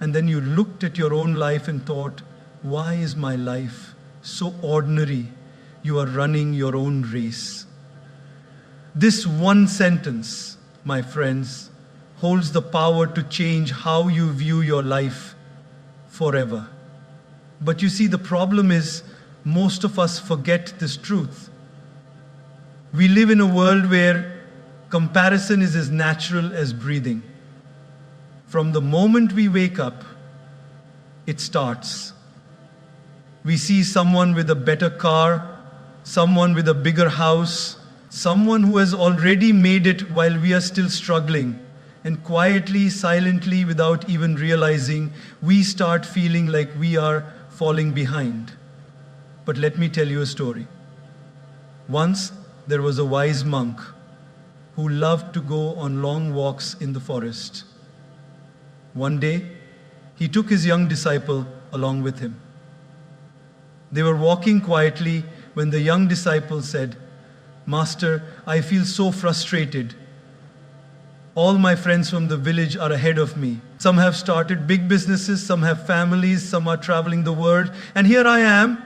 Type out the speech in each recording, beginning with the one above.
And then you looked at your own life and thought, why is my life so ordinary? You are running your own race. This one sentence, my friends, holds the power to change how you view your life forever. But you see, the problem is most of us forget this truth. We live in a world where comparison is as natural as breathing. From the moment we wake up, it starts. We see someone with a better car, someone with a bigger house, someone who has already made it while we are still struggling. And quietly, silently, without even realizing, we start feeling like we are falling behind. But let me tell you a story. Once there was a wise monk who loved to go on long walks in the forest. One day, he took his young disciple along with him. They were walking quietly when the young disciple said, "Master, I feel so frustrated. All my friends from the village are ahead of me. Some have started big businesses, some have families, some are traveling the world, and here I am."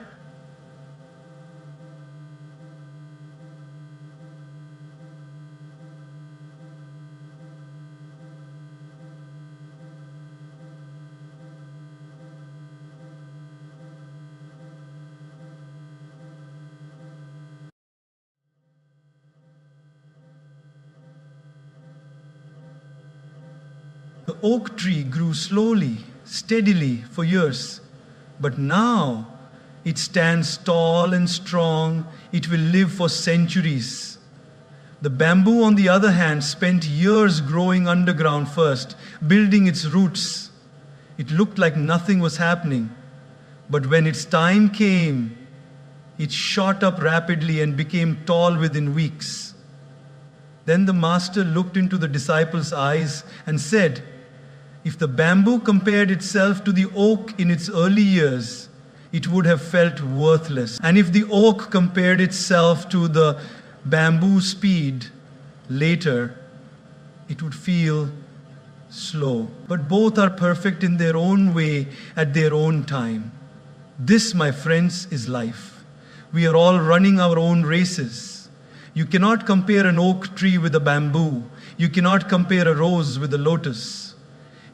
The oak tree grew slowly, steadily for years, but now it stands tall and strong. It will live for centuries. The bamboo, on the other hand, spent years growing underground first, building its roots. It looked like nothing was happening, but when its time came, it shot up rapidly and became tall within weeks. Then the master looked into the disciple's eyes and said, "If the bamboo compared itself to the oak in its early years, it would have felt worthless. And if the oak compared itself to the bamboo speed later, it would feel slow. But both are perfect in their own way at their own time." This, my friends, is life. We are all running our own races. You cannot compare an oak tree with a bamboo. You cannot compare a rose with a lotus.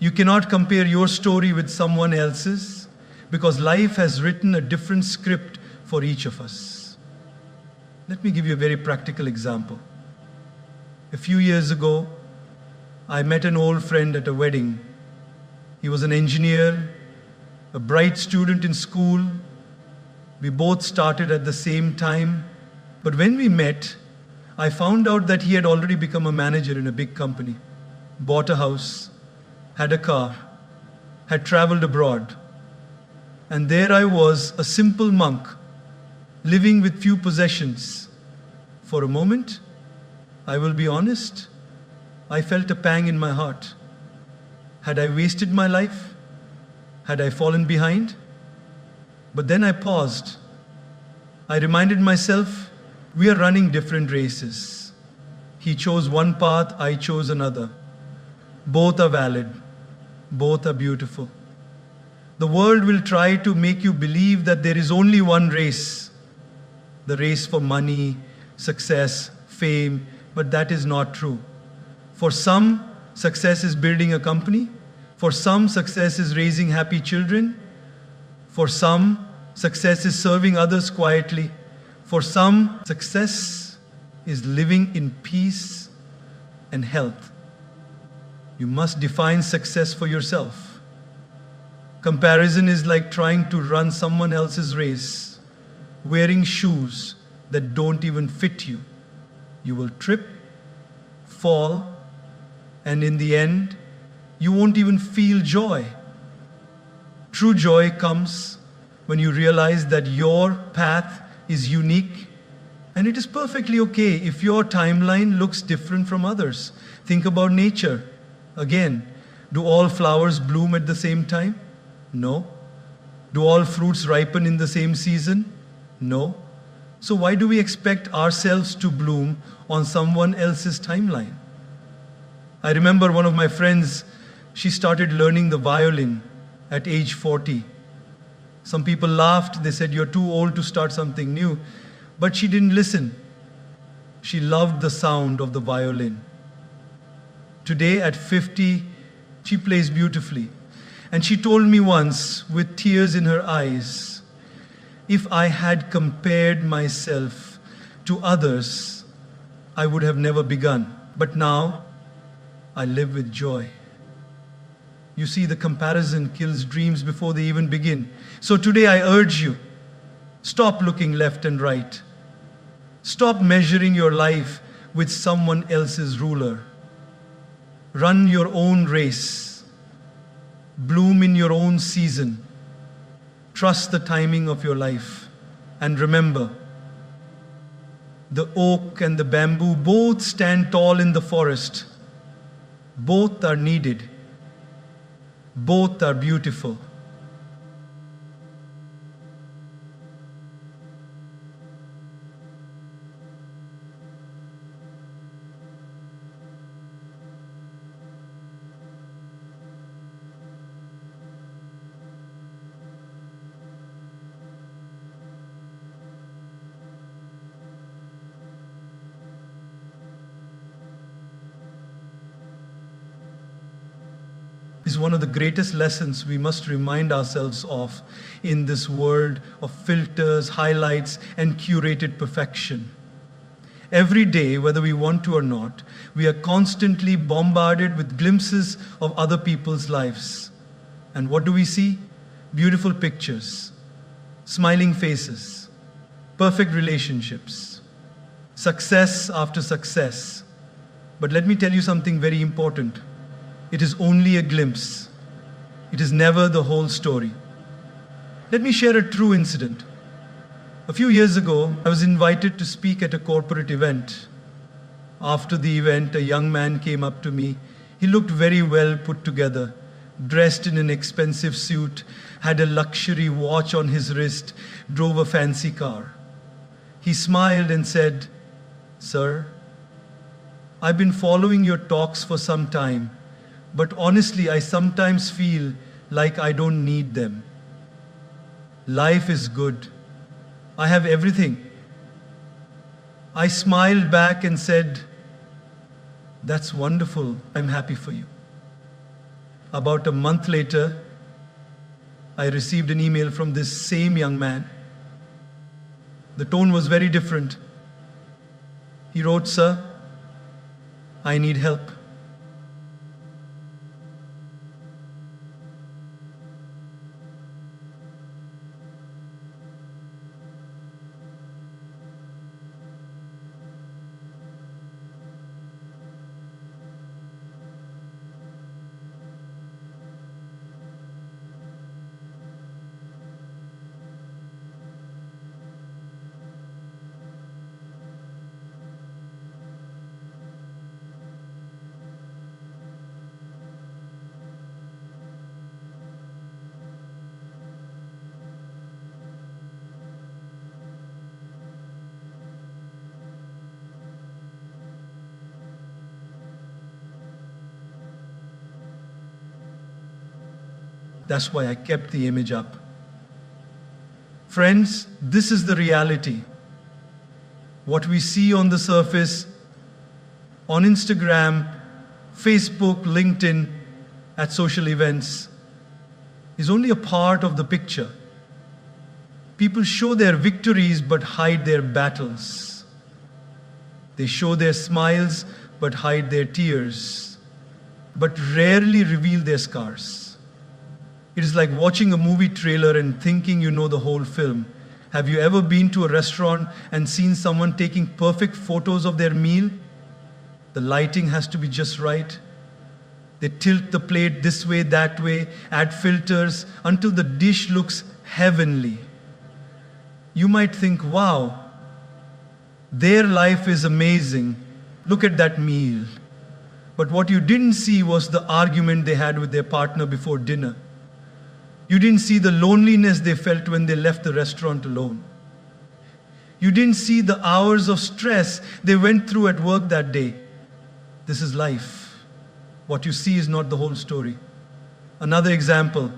You cannot compare your story with someone else's, because life has written a different script for each of us. Let me give you a very practical example. A few years ago, I met an old friend at a wedding. He was an engineer, a bright student in school. We both started at the same time. But when we met, I found out that he had already become a manager in a big company, bought a house, had a car, had traveled abroad. And there I was, a simple monk, living with few possessions. For a moment, I will be honest, I felt a pang in my heart. Had I wasted my life? Had I fallen behind? But then I paused. I reminded myself, we are running different races. He chose one path, I chose another. Both are valid. Both are beautiful. The world will try to make you believe that there is only one race. The race for money, success, fame, but that is not true. For some, success is building a company. For some, success is raising happy children. For some, success is serving others quietly. For some, success is living in peace and health. You must define success for yourself. Comparison is like trying to run someone else's race, wearing shoes that don't even fit you. You will trip, fall, and in the end, you won't even feel joy. True joy comes when you realize that your path is unique, and it is perfectly okay if your timeline looks different from others. Think about nature. Again, do all flowers bloom at the same time? No. Do all fruits ripen in the same season? No. So why do we expect ourselves to bloom on someone else's timeline? I remember one of my friends, she started learning the violin at age 40. Some people laughed. They said, "You're too old to start something new." But she didn't listen. She loved the sound of the violin. Today at 50, she plays beautifully. And she told me once, with tears in her eyes, if I had compared myself to others, I would have never begun. But now, I live with joy. You see, the comparison kills dreams before they even begin. So today I urge you, stop looking left and right. Stop measuring your life with someone else's ruler. Run your own race. Bloom in your own season. Trust the timing of your life. And remember, the oak and the bamboo both stand tall in the forest. Both are needed. Both are beautiful. Is one of the greatest lessons we must remind ourselves of in this world of filters, highlights, and curated perfection. Every day, whether we want to or not, we are constantly bombarded with glimpses of other people's lives. And what do we see? Beautiful pictures, smiling faces, perfect relationships, success after success. But let me tell you something very important. It is only a glimpse. It is never the whole story. Let me share a true incident. A few years ago, I was invited to speak at a corporate event. After the event, a young man came up to me. He looked very well put together, dressed in an expensive suit, had a luxury watch on his wrist, drove a fancy car. He smiled and said, "Sir, I've been following your talks for some time. But honestly, I sometimes feel like I don't need them. Life is good. I have everything." I smiled back and said, "That's wonderful. I'm happy for you." About a month later, I received an email from this same young man. The tone was very different. He wrote, "Sir, I need help." That's why I kept the image up. Friends, this is the reality. What we see on the surface, on Instagram, Facebook, LinkedIn, at social events, is only a part of the picture. People show their victories but hide their battles. They show their smiles but hide their tears, but rarely reveal their scars. It is like watching a movie trailer and thinking you know the whole film. Have you ever been to a restaurant and seen someone taking perfect photos of their meal? The lighting has to be just right. They tilt the plate this way, that way, add filters until the dish looks heavenly. You might think, wow, their life is amazing. Look at that meal. But what you didn't see was the argument they had with their partner before dinner. You didn't see the loneliness they felt when they left the restaurant alone. You didn't see the hours of stress they went through at work that day. This is life. What you see is not the whole story. Another example.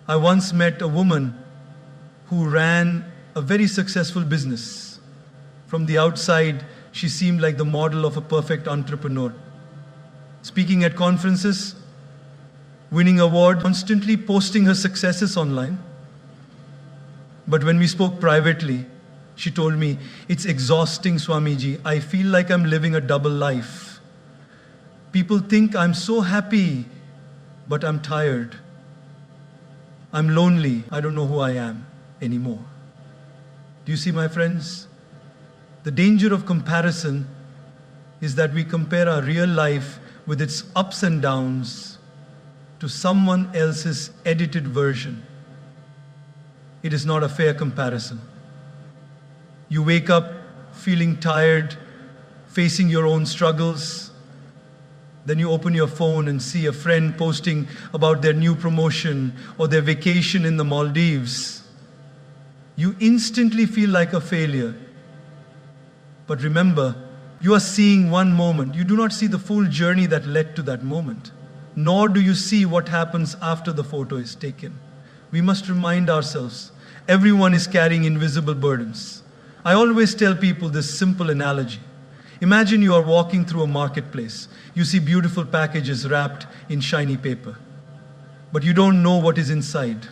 I once met a woman who ran a very successful business. From the outside, she seemed like the model of a perfect entrepreneur. Speaking at conferences, winning awards, constantly posting her successes online. But when we spoke privately, she told me, "It's exhausting, Swamiji. I feel like I'm living a double life. People think I'm so happy, but I'm tired. I'm lonely. I don't know who I am anymore." Do you see, my friends? The danger of comparison is that we compare our real life with its ups and downs to someone else's edited version. It is not a fair comparison. You wake up feeling tired, facing your own struggles. Then you open your phone and see a friend posting about their new promotion or their vacation in the Maldives. You instantly feel like a failure. But remember, you are seeing one moment. You do not see the full journey that led to that moment, nor do you see what happens after the photo is taken. We must remind ourselves, everyone is carrying invisible burdens. I always tell people this simple analogy. Imagine you are walking through a marketplace. You see beautiful packages wrapped in shiny paper, but you don't know what is inside.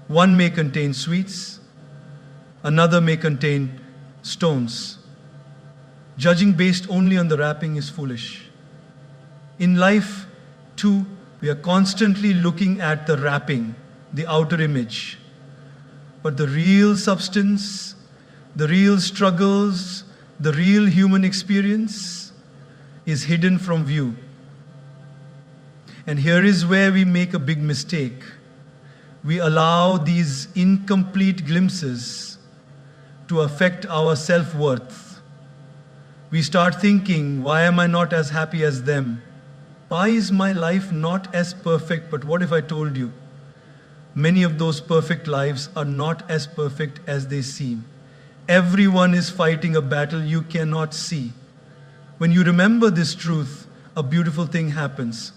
One may contain sweets, another may contain stones. Judging based only on the wrapping is foolish. In life, too, we are constantly looking at the wrapping, the outer image. But the real substance, the real struggles, the real human experience is hidden from view. And here is where we make a big mistake. We allow these incomplete glimpses to affect our self-worth. We start thinking, why am I not as happy as them? Why is my life not as perfect? But what if I told you, many of those perfect lives are not as perfect as they seem. Everyone is fighting a battle you cannot see. When you remember this truth, a beautiful thing happens.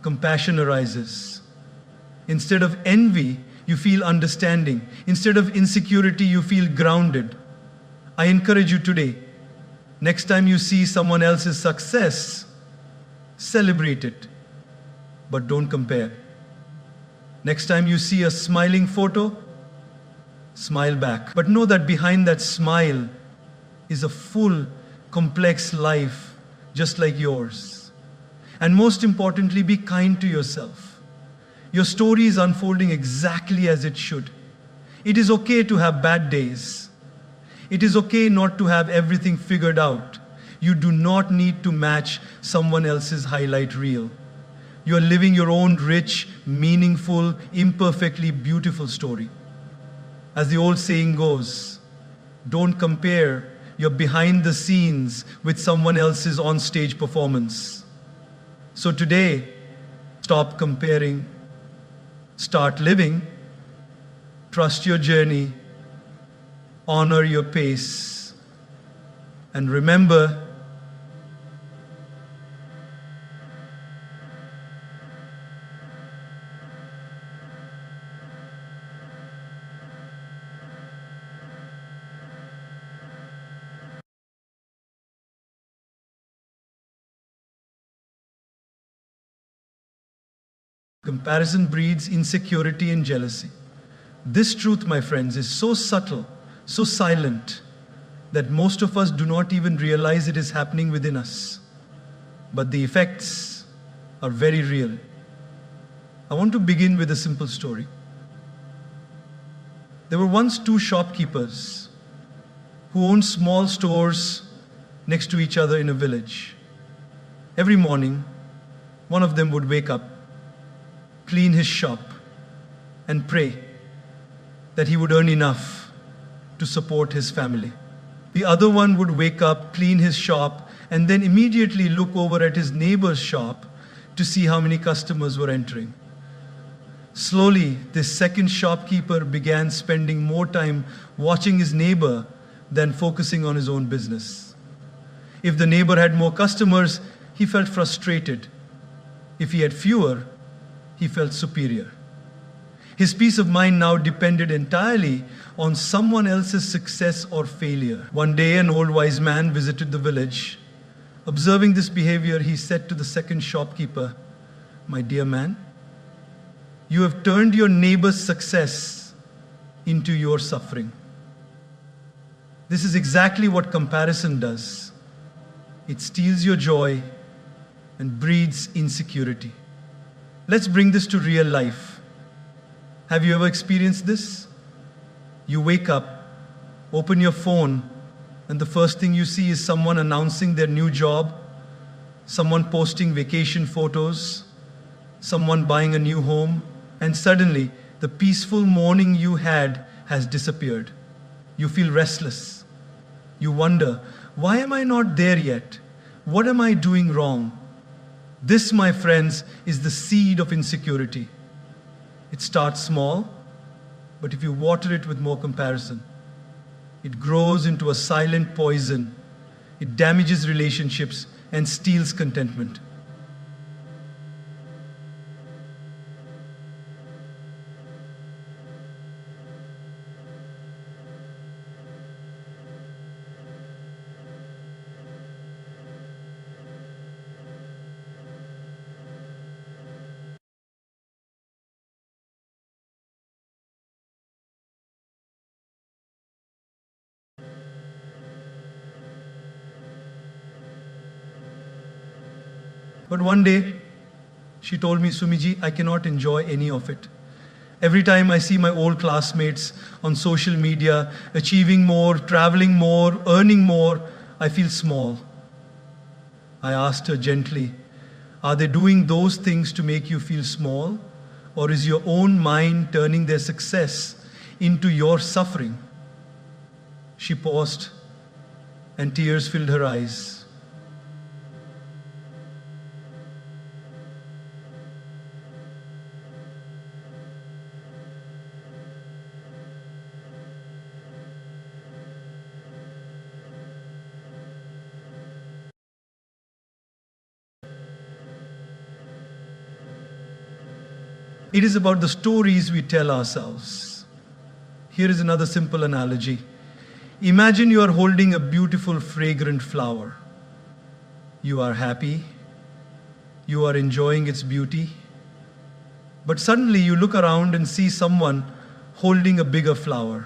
Compassion arises. Instead of envy, you feel understanding. Instead of insecurity, you feel grounded. I encourage you today, next time you see someone else's success, celebrate it, but don't compare. Next time you see a smiling photo, smile back. But know that behind that smile is a full, complex life just like yours. And most importantly, be kind to yourself. Your story is unfolding exactly as it should. It is okay to have bad days. It is okay not to have everything figured out. You do not need to match someone else's highlight reel. You are living your own rich, meaningful, imperfectly beautiful story. As the old saying goes, don't compare your behind the scenes with someone else's on-stage performance. So today, stop comparing, start living, trust your journey, honor your pace, and remember, comparison breeds insecurity and jealousy. This truth, my friends, is so subtle, so silent, that most of us do not even realize it is happening within us. But the effects are very real. I want to begin with a simple story. There were once two shopkeepers who owned small stores next to each other in a village. Every morning, one of them would wake up, clean his shop, and pray that he would earn enough to support his family. The other one would wake up, clean his shop, and then immediately look over at his neighbor's shop to see how many customers were entering. Slowly, this second shopkeeper began spending more time watching his neighbor than focusing on his own business. If the neighbor had more customers, he felt frustrated. If he had fewer, he felt superior. His peace of mind now depended entirely on someone else's success or failure. One day, an old wise man visited the village. Observing this behavior, he said to the second shopkeeper, "My dear man, you have turned your neighbor's success into your suffering." This is exactly what comparison does. It steals your joy and breeds insecurity. Let's bring this to real life. Have you ever experienced this? You wake up, open your phone, and the first thing you see is someone announcing their new job, someone posting vacation photos, someone buying a new home, and suddenly the peaceful morning you had has disappeared. You feel restless. You wonder, why am I not there yet? What am I doing wrong? This, my friends, is the seed of insecurity. It starts small, but if you water it with more comparison, it grows into a silent poison. It damages relationships and steals contentment. But one day, she told me, "Sumiji, I cannot enjoy any of it. Every time I see my old classmates on social media achieving more, traveling more, earning more, I feel small." I asked her gently, "Are they doing those things to make you feel small? Or is your own mind turning their success into your suffering?" She paused, and tears filled her eyes. It is about the stories we tell ourselves. Here is another simple analogy. Imagine you are holding a beautiful, fragrant flower. You are happy. You are enjoying its beauty. But suddenly you look around and see someone holding a bigger flower.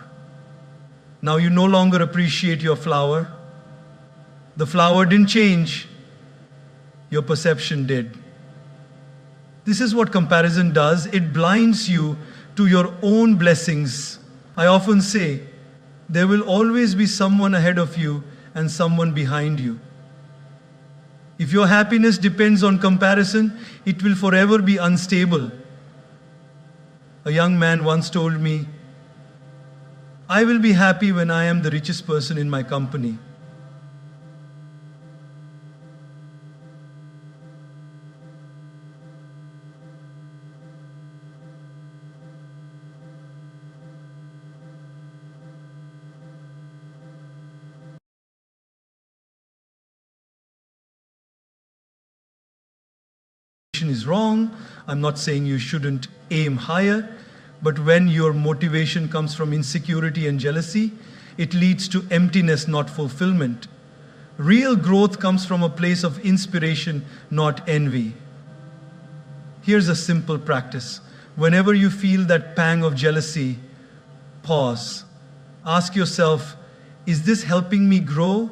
Now you no longer appreciate your flower. The flower didn't change. Your perception did. This is what comparison does. It blinds you to your own blessings. I often say, there will always be someone ahead of you and someone behind you. If your happiness depends on comparison, it will forever be unstable. A young man once told me, "I will be happy when I am the richest person in my company." Is wrong. I'm not saying you shouldn't aim higher, but when your motivation comes from insecurity and jealousy, it leads to emptiness, not fulfillment. Real growth comes from a place of inspiration, not envy. Here's a simple practice. Whenever you feel that pang of jealousy, pause. Ask yourself, is this helping me grow,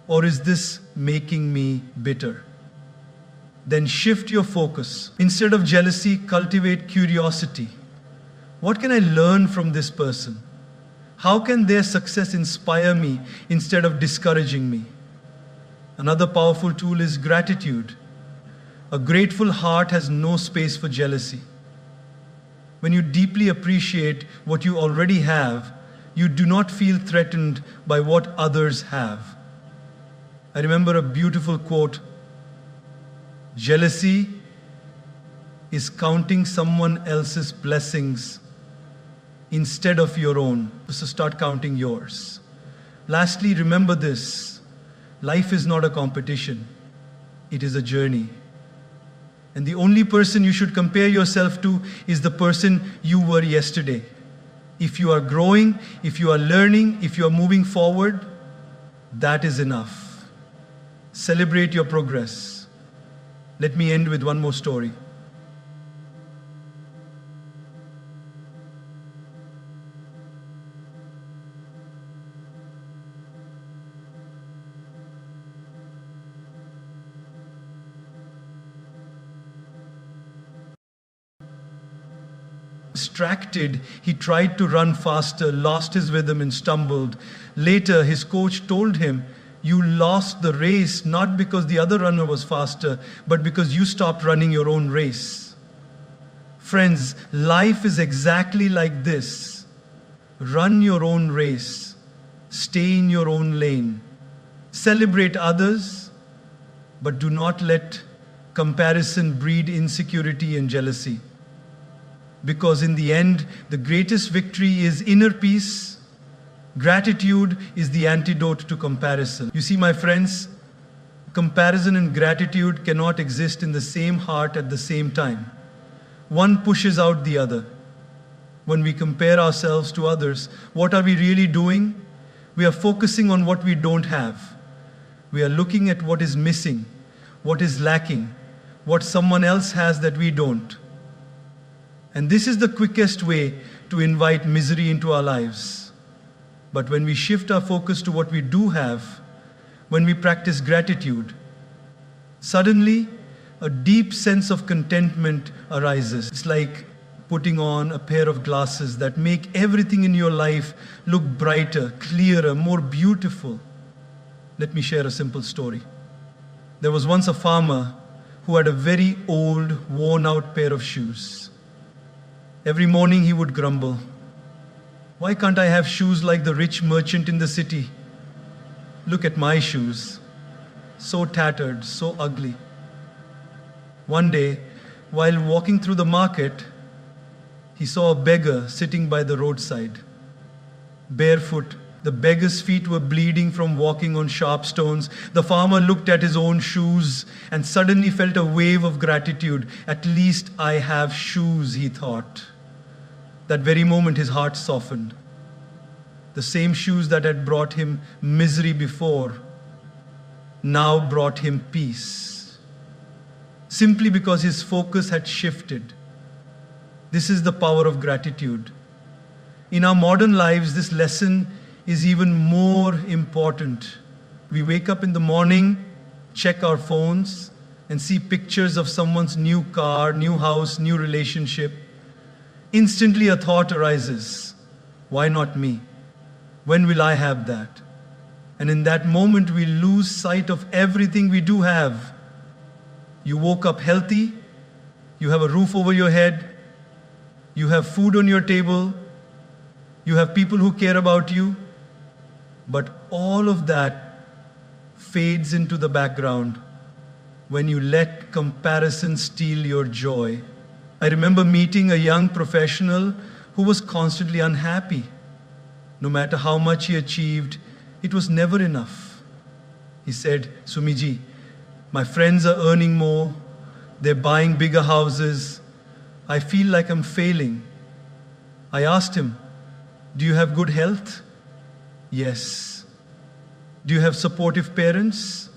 or is this making me bitter? Then shift your focus. Instead of jealousy, cultivate curiosity. What can I learn from this person? How can their success inspire me instead of discouraging me? Another powerful tool is gratitude. A grateful heart has no space for jealousy. When you deeply appreciate what you already have, you do not feel threatened by what others have. I remember a beautiful quote. Jealousy is counting someone else's blessings instead of your own. So start counting yours. Lastly, remember this. Life is not a competition. It is a journey. And the only person you should compare yourself to is the person you were yesterday. If you are growing, if you are learning, if you are moving forward, that is enough. Celebrate your progress. Let me end with one more story. Distracted, he tried to run faster, lost his rhythm and stumbled. Later, his coach told him, "You lost the race not because the other runner was faster, but because you stopped running your own race." Friends, life is exactly like this. Run your own race. Stay in your own lane. Celebrate others, but do not let comparison breed insecurity and jealousy. Because in the end, the greatest victory is inner peace. Gratitude is the antidote to comparison. You see, my friends, comparison and gratitude cannot exist in the same heart at the same time. One pushes out the other. When we compare ourselves to others, what are we really doing? We are focusing on what we don't have. We are looking at what is missing, what is lacking, what someone else has that we don't. And this is the quickest way to invite misery into our lives. But when we shift our focus to what we do have, when we practice gratitude, suddenly a deep sense of contentment arises. It's like putting on a pair of glasses that make everything in your life look brighter, clearer, more beautiful. Let me share a simple story. There was once a farmer who had a very old, worn-out pair of shoes. Every morning he would grumble, "Why can't I have shoes like the rich merchant in the city? Look at my shoes, so tattered, so ugly." One day, while walking through the market, he saw a beggar sitting by the roadside. Barefoot, the beggar's feet were bleeding from walking on sharp stones. The farmer looked at his own shoes and suddenly felt a wave of gratitude. "At least I have shoes," he thought. That very moment his heart softened. The same shoes that had brought him misery before now brought him peace. Simply because his focus had shifted. This is the power of gratitude. In our modern lives, this lesson is even more important. We wake up in the morning, check our phones, and see pictures of someone's new car, new house, new relationship. Instantly a thought arises, why not me? When will I have that? And in that moment we lose sight of everything we do have. You woke up healthy, you have a roof over your head, you have food on your table, you have people who care about you, but all of that fades into the background when you let comparison steal your joy. I remember meeting a young professional who was constantly unhappy. No matter how much he achieved, it was never enough. He said, "Sumiji, my friends are earning more, they're buying bigger houses. I feel like I'm failing." I asked him, "Do you have good health?" "Yes." "Do you have supportive parents?"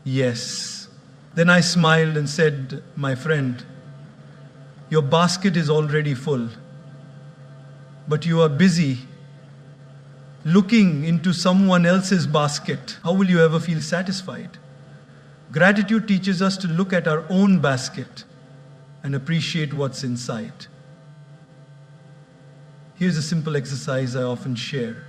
"Yes." Then I smiled and said, "My friend, your basket is already full, but you are busy looking into someone else's basket. How will you ever feel satisfied?" Gratitude teaches us to look at our own basket and appreciate what's inside. Here's a simple exercise I often share.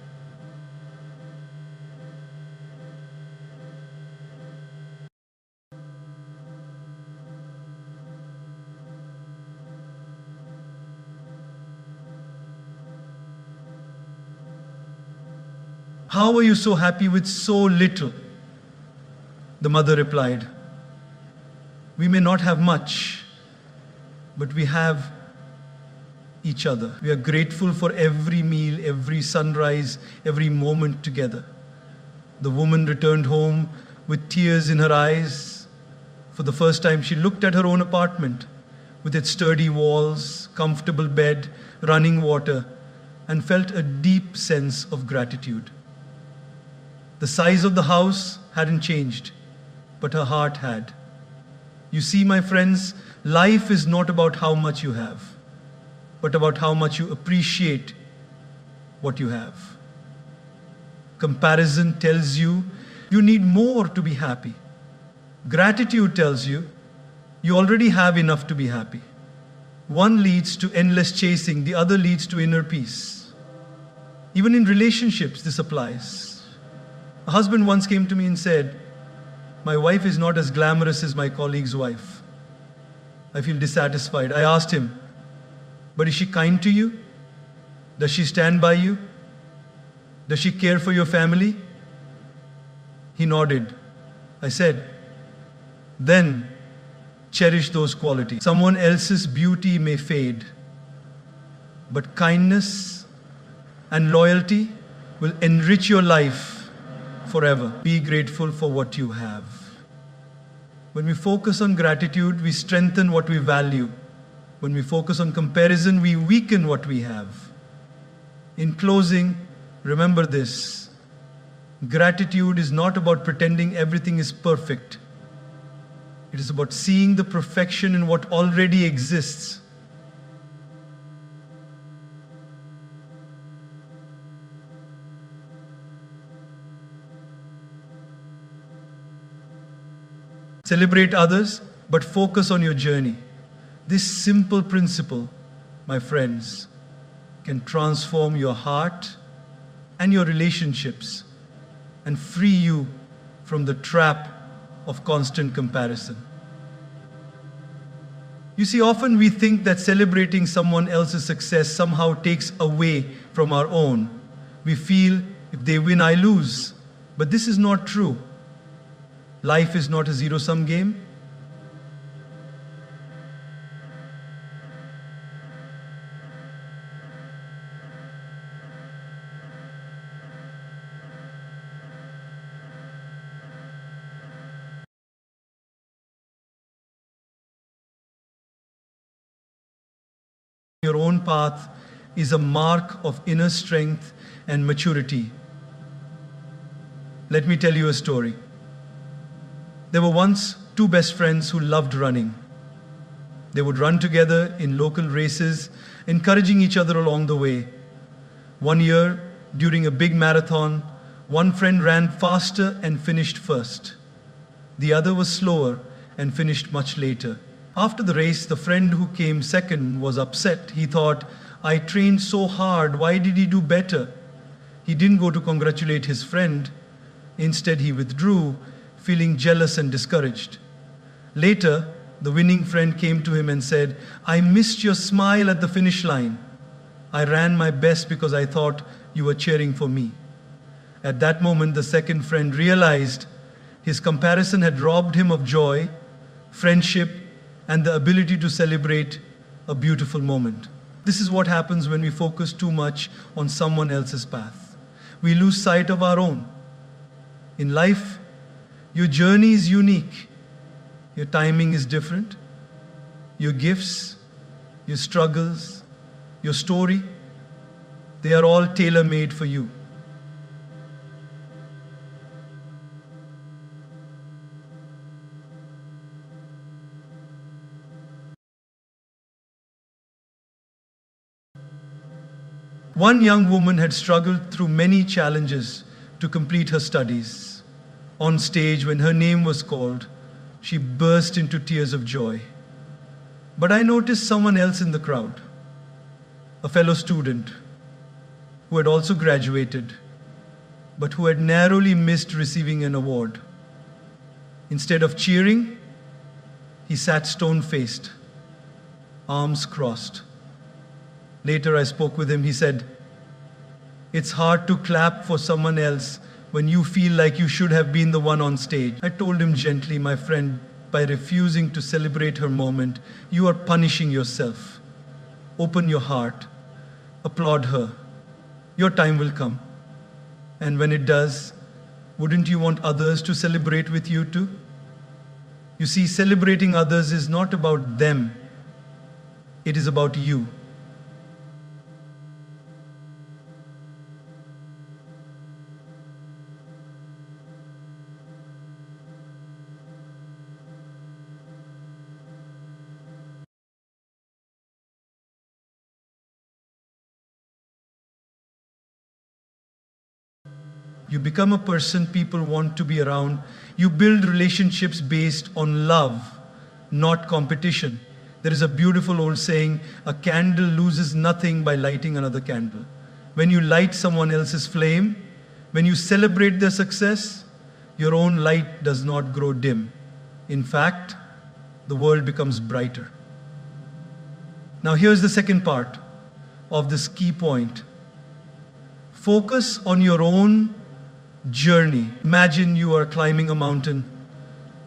"How are you so happy with so little?" The mother replied, "We may not have much, but we have each other. We are grateful for every meal, every sunrise, every moment together." The woman returned home with tears in her eyes, For the first time, she looked at her own apartment with its sturdy walls, comfortable bed, running water, and felt a deep sense of gratitude. The size of the house hadn't changed, but her heart had. You see, my friends, life is not about how much you have, but about how much you appreciate what you have. Comparison tells you you need more to be happy. Gratitude tells you you already have enough to be happy. One leads to endless chasing, the other leads to inner peace. Even in relationships, this applies. A husband once came to me and said, "My wife is not as glamorous as my colleague's wife. I feel dissatisfied." I asked him, "But is she kind to you? Does she stand by you? Does she care for your family?" He nodded. I said, "Then cherish those qualities. Someone else's beauty may fade, but kindness and loyalty will enrich your life forever." Be grateful for what you have. When we focus on gratitude, we strengthen what we value. When we focus on comparison, we weaken what we have. In closing, remember this: gratitude is not about pretending everything is perfect. It is about seeing the perfection in what already exists. Celebrate others, but focus on your journey. This simple principle, my friends, can transform your heart and your relationships and free you from the trap of constant comparison. You see, often we think that celebrating someone else's success somehow takes away from our own. We feel, if they win, I lose. But this is not true. Life is not a zero-sum game. Your own path is a mark of inner strength and maturity. Let me tell you a story. There were once two best friends who loved running. They would run together in local races, encouraging each other along the way. One year, during a big marathon, one friend ran faster and finished first. The other was slower and finished much later. After the race, the friend who came second was upset. He thought, "I trained so hard, why did he do better?" He didn't go to congratulate his friend. Instead, he withdrew, feeling jealous and discouraged. Later, the winning friend came to him and said, "I missed your smile at the finish line. I ran my best because I thought you were cheering for me." At that moment, the second friend realized his comparison had robbed him of joy, friendship, and the ability to celebrate a beautiful moment. This is what happens when we focus too much on someone else's path. We lose sight of our own. In life, your journey is unique. Your timing is different. Your gifts, your struggles, your story, they are all tailor-made for you. One young woman had struggled through many challenges to complete her studies. On stage, when her name was called, she burst into tears of joy. But I noticed someone else in the crowd, a fellow student who had also graduated, but who had narrowly missed receiving an award. Instead of cheering, he sat stone-faced, arms crossed. Later I spoke with him. He said, "It's hard to clap for someone else when you feel like you should have been the one on stage." I told him gently, "My friend, by refusing to celebrate her moment, you are punishing yourself. Open your heart. Applaud her. Your time will come. And when it does, wouldn't you want others to celebrate with you too?" You see, celebrating others is not about them, it is about you. You become a person people want to be around. You build relationships based on love, not competition. There is a beautiful old saying, a candle loses nothing by lighting another candle. When you light someone else's flame, when you celebrate their success, your own light does not grow dim. In fact, the world becomes brighter. Now here's the second part of this key point. Focus on your own journey. Imagine you are climbing a mountain.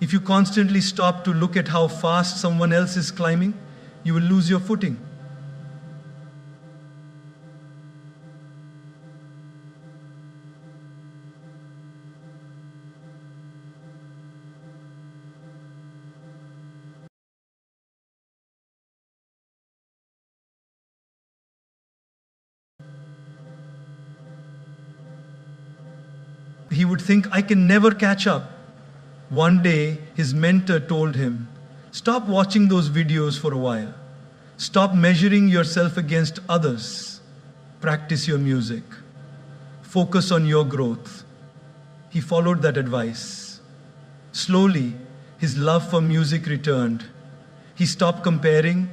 If you constantly stop to look at how fast someone else is climbing, you will lose your footing. He would think, I can never catch up. One day, his mentor told him, stop watching those videos for a while. Stop measuring yourself against others. Practice your music. Focus on your growth. He followed that advice. Slowly, his love for music returned. He stopped comparing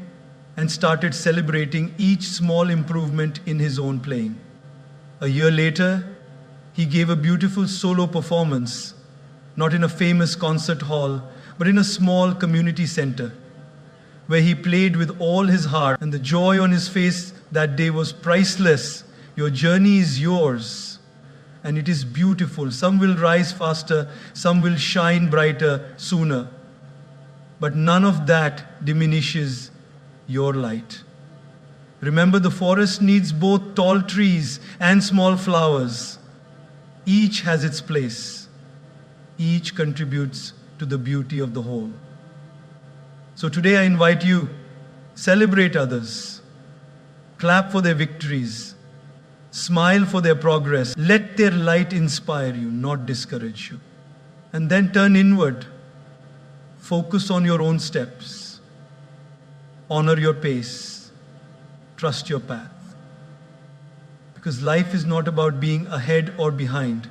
and started celebrating each small improvement in his own playing. A year later, he gave a beautiful solo performance, not in a famous concert hall, but in a small community center, where he played with all his heart, and the joy on his face that day was priceless. Your journey is yours, and it is beautiful. Some will rise faster, some will shine brighter sooner, but none of that diminishes your light. Remember, the forest needs both tall trees and small flowers. Each has its place. Each contributes to the beauty of the whole. So today I invite you, celebrate others. Clap for their victories. Smile for their progress. Let their light inspire you, not discourage you. And then turn inward. Focus on your own steps. Honor your pace. Trust your path. Because life is not about being ahead or behind.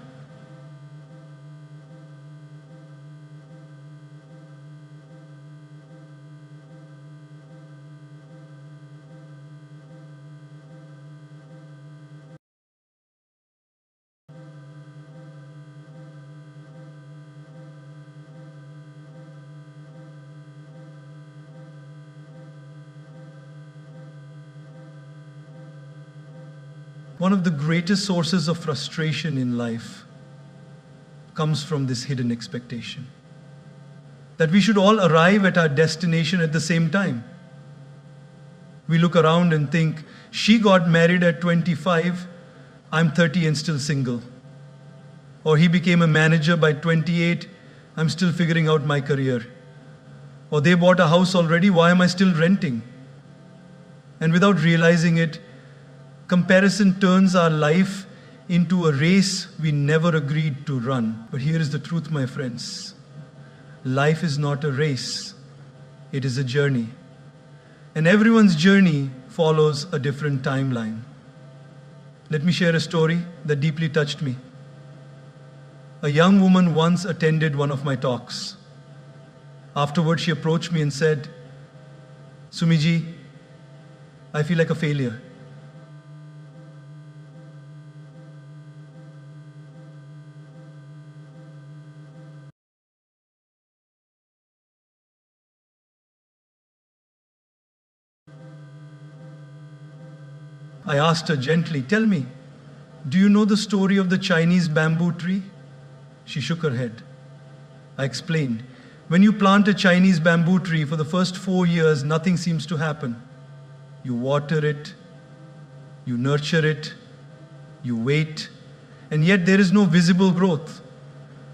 One of the greatest sources of frustration in life comes from this hidden expectation. That we should all arrive at our destination at the same time. We look around and think, she got married at 25, I'm 30 and still single. Or he became a manager by 28, I'm still figuring out my career. Or they bought a house already, why am I still renting? And without realizing it, comparison turns our life into a race we never agreed to run. But here is the truth, my friends. Life is not a race. It is a journey. And everyone's journey follows a different timeline. Let me share a story that deeply touched me. A young woman once attended one of my talks. Afterwards, she approached me and said, Sumiji, I feel like a failure. I asked her gently, tell me, do you know the story of the Chinese bamboo tree? She shook her head. I explained, when you plant a Chinese bamboo tree, for the first 4 years, nothing seems to happen. You water it, you nurture it, you wait, and yet there is no visible growth.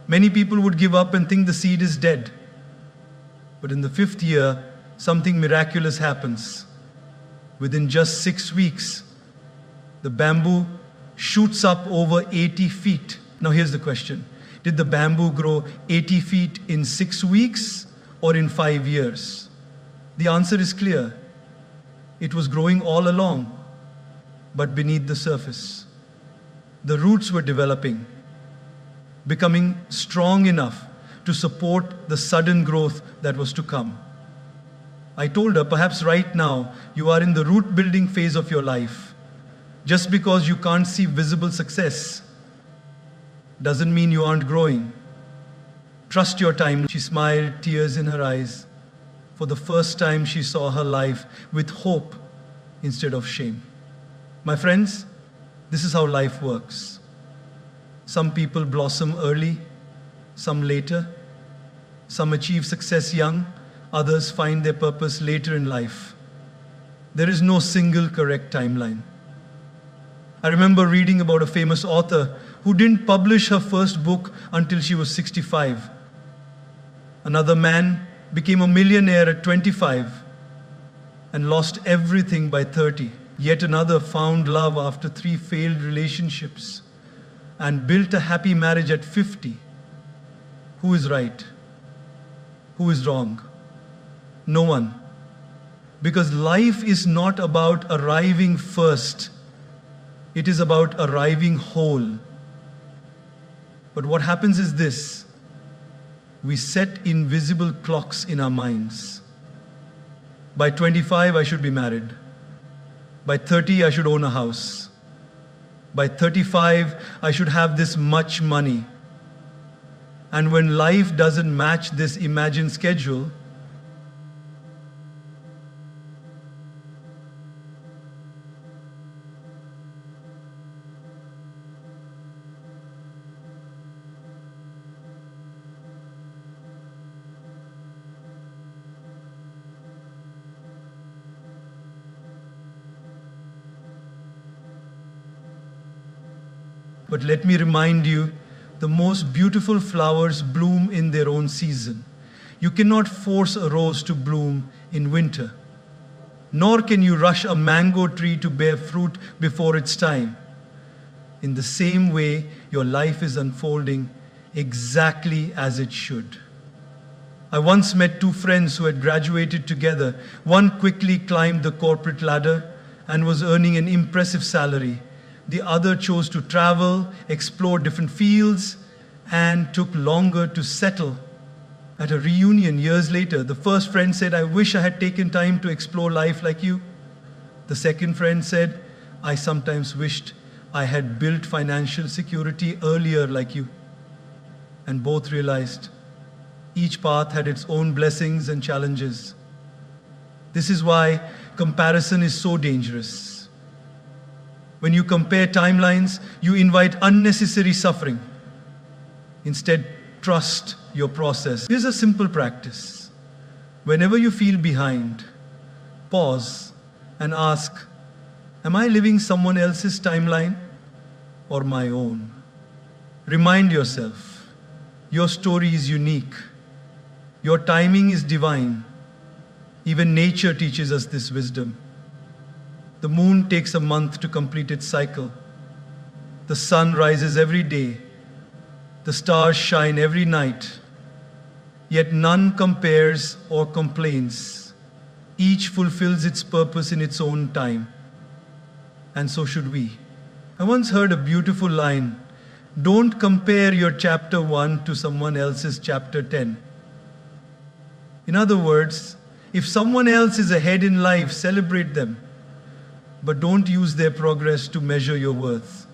Many people would give up and think the seed is dead. But in the 5th year, something miraculous happens. Within just 6 weeks, the bamboo shoots up over 80 feet. Now here's the question. Did the bamboo grow 80 feet in 6 weeks or in 5 years? The answer is clear. It was growing all along, but beneath the surface. The roots were developing, becoming strong enough to support the sudden growth that was to come. I told her, perhaps right now you are in the root building phase of your life. Just because you can't see visible success doesn't mean you aren't growing. Trust your time. She smiled, tears in her eyes. For the first time, she saw her life with hope instead of shame. My friends, this is how life works. Some people blossom early, some later. Some achieve success young, others find their purpose later in life. There is no single correct timeline. I remember reading about a famous author who didn't publish her first book until she was 65. Another man became a millionaire at 25 and lost everything by 30. Yet another found love after 3 failed relationships and built a happy marriage at 50. Who is right? Who is wrong? No one. Because life is not about arriving first. It is about arriving whole. But what happens is this. We set invisible clocks in our minds. By 25, I should be married. By 30, I should own a house. By 35, I should have this much money. And when life doesn't match this imagined schedule, but let me remind you, the most beautiful flowers bloom in their own season. You cannot force a rose to bloom in winter, nor can you rush a mango tree to bear fruit before its time. In the same way, your life is unfolding exactly as it should. I once met 2 friends who had graduated together. One quickly climbed the corporate ladder and was earning an impressive salary. The other chose to travel, explore different fields, and took longer to settle. At a reunion years later, the first friend said, "I wish I had taken time to explore life like you." The second friend said, "I sometimes wished I had built financial security earlier like you." And both realized each path had its own blessings and challenges. This is why comparison is so dangerous. When you compare timelines, you invite unnecessary suffering. Instead, trust your process. Here's a simple practice. Whenever you feel behind, pause and ask, am I living someone else's timeline or my own? Remind yourself, your story is unique. Your timing is divine. Even nature teaches us this wisdom. The moon takes a month to complete its cycle. The sun rises every day. The stars shine every night. Yet none compares or complains. Each fulfills its purpose in its own time. And so should we. I once heard a beautiful line. Don't compare your chapter 1 to someone else's chapter 10. In other words, if someone else is ahead in life, celebrate them. But don't use their progress to measure your worth.